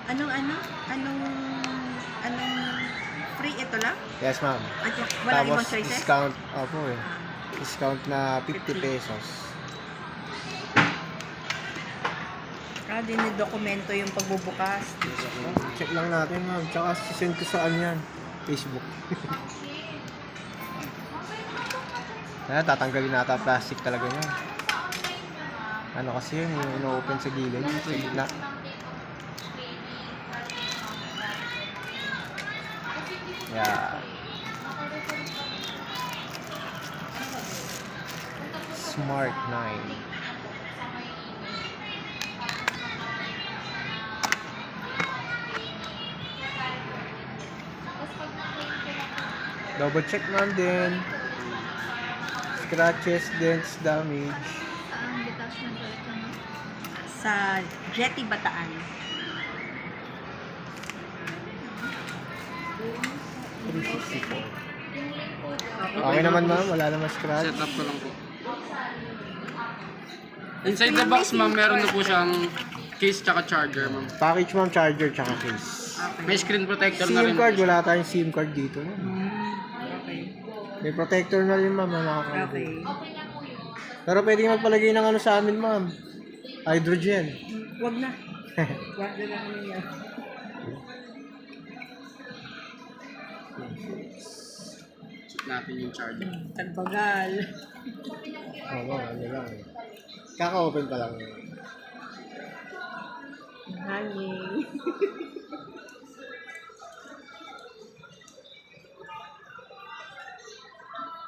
Anong ano? Anong anong free ito lang? Yes, ma'am. At wala Tapos ibang choices? discount, opo eh. Ah, Discount na 50 50. pesos. dinidokumento yung pagbubukas. Check lang natin, ma'am. Tsaka send ko saan yan? Facebook. Kaya tatanggalin nata plastic talaga yan. Ano kasi yun, yung ino-open sa gilid, sa gitna. Yeah. Smart 9. Double check man din. Scratches, dents, damage. Ang detachment ulit lang. Sa Jetty Bataan. 364. Yung link po. Okay naman ma'am, wala naman scratch. Set up ko lang po. Inside the box, ma'am, meron na po siyang case tsaka charger, ma'am. Package ma'am, charger tsaka case. May screen protector na SIM rin. card, wala tayong SIM card dito. Ma'am. Okay. May protector na rin ma'am, nakaka-cover. Okay. Pero pwede magpalagay ng ano sa amin ma'am. Hydrogen. Wag na. Wag na lang ano yan. Check natin yung charger. Tagbagal. Oo, ano lang. Kaka-open pa lang. Hanging.